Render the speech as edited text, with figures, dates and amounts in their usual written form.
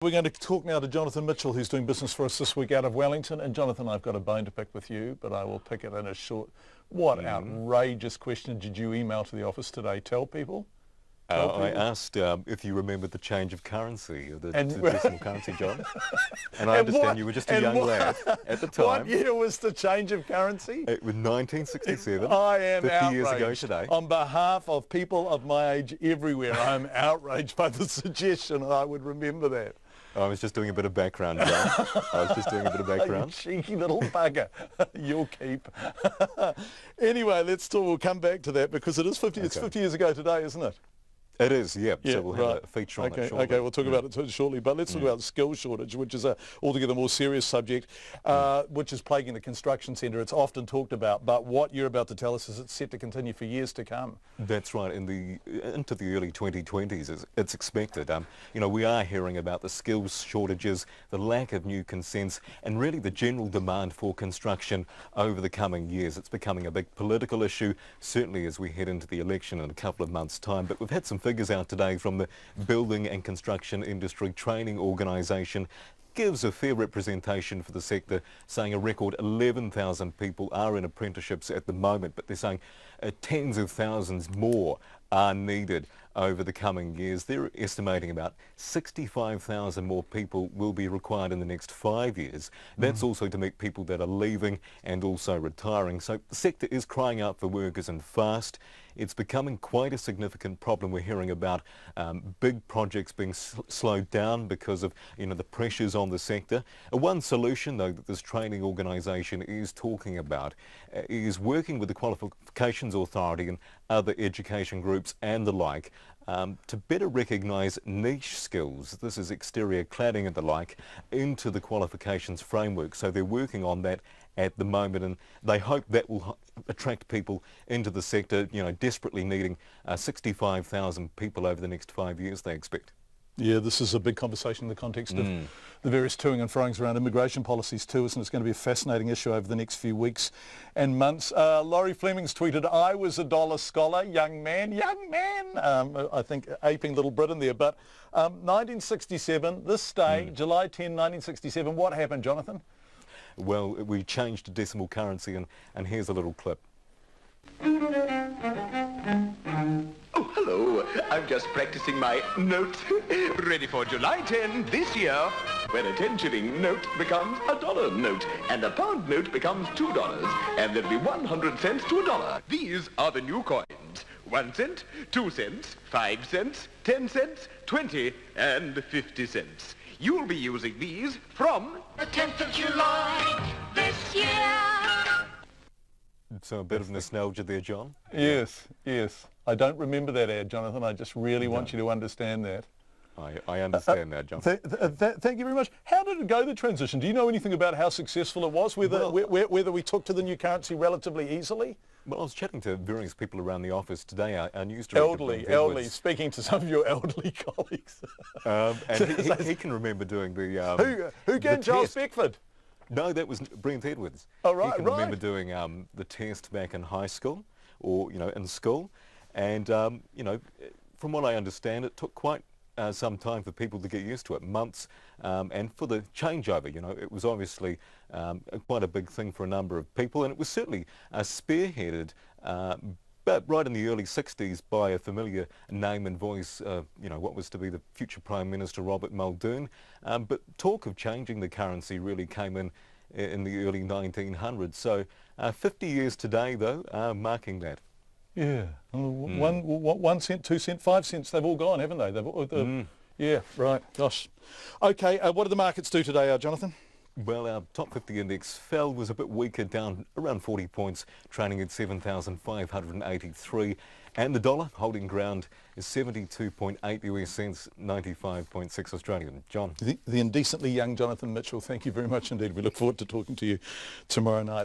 We're going to talk now to Jonathan Mitchell, who's doing business for us this week out of Wellington. And Jonathan, I've got a bone to pick with you, but I will pick it in a short. What outrageous question did you email to the office today? Tell people. I asked if you remembered the change of currency, the decimal currency, John. And I understand you were just a young lad at the time. What year was the change of currency? It was 1967. I am 50 outraged. years ago today. On behalf of people of my age everywhere, I am outraged by the suggestion. I would remember that. I was just doing a bit of background, John. I was just doing a bit of background. You cheeky little bugger. You'll keep. Anyway, let's talk. We'll come back to that because it is 50. Okay. It's 50 years ago today, isn't it? It is, yeah. So we'll have a feature on it shortly. Okay, we'll talk about it shortly. But let's talk about the skills shortage, which is a altogether more serious subject, which is plaguing the construction centre. It's often talked about, but what you're about to tell us is it's set to continue for years to come. That's right. Into the early 2020s, it's expected. We are hearing about the skills shortages, the lack of new consents, and really the general demand for construction over the coming years. It's becoming a big political issue, certainly as we head into the election in a couple of months' time. But we've had some figures out today from the Building and Construction Industry Training Organisation. Gives a fair representation for the sector, saying a record 11,000 people are in apprenticeships at the moment, but they're saying tens of thousands more are needed over the coming years. They're estimating about 65,000 more people will be required in the next 5 years. That's also to meet people that are leaving and also retiring. So the sector is crying out for workers and fast. It's becoming quite a significant problem. We're hearing about big projects being slowed down because of the pressures on the sector. One solution, though, that this training organisation is talking about is working with the Qualifications Authority and other education groups and the like to better recognise niche skills, this is exterior cladding and the like, into the qualifications framework. So they're working on that at the moment, and they hope that will attract people into the sector, desperately needing 65,000 people over the next 5 years, they expect. Yeah, this is a big conversation in the context of the various toing and froings around immigration policies too, and it's going to be a fascinating issue over the next few weeks and months. Laurie Fleming's tweeted, "I was a dollar scholar, young man. I think aping Little Britain there, but 1967, this day, July 10, 1967, what happened, Jonathan? Well, we changed to decimal currency, and here's a little clip. Oh, hello. I'm just practicing my note. Ready for July 10 this year, when a 10-shilling note becomes a dollar note, and a pound note becomes $2, and there'll be 100 cents to a dollar. These are the new coins. 1 cent, 2 cents, 5 cents, 10 cents, 20, and 50 cents. You'll be using these from the 10th of July this year. So a bit of nostalgia there, John? Yes. I don't remember that ad, Jonathan. I just really want you to understand that. I understand that, John. Thank you very much. How did it go, the transition? Do you know anything about how successful it was, whether we took to the new currency relatively easily? Well, I was chatting to various people around the office today. Our news director, elderly, speaking to some of your elderly colleagues. And he can remember doing the... Who can Charles Beckford? No, that was Brent Edwards. Oh, right, he can remember doing the test back in high school, or, in school. And, from what I understand, it took quite some time for people to get used to it, months, and for the changeover, it was obviously quite a big thing for a number of people, and it was certainly spearheaded but right in the early 60s by a familiar name and voice, what was to be the future Prime Minister Robert Muldoon. But talk of changing the currency really came in the early 1900s. So 50 years today, though, marking that. Yeah, 1 cent, 2 cent, 5 cents, they've all gone, haven't they? Yeah, right, gosh. Okay, what did the markets do today, Jonathan? Well, our top 50 index fell, was a bit weaker, down around 40 points, trading at 7,583. And the dollar holding ground is 72.8 US cents, 95.6 Australian. John. The indecently young Jonathan Mitchell, thank you very much indeed. We look forward to talking to you tomorrow night.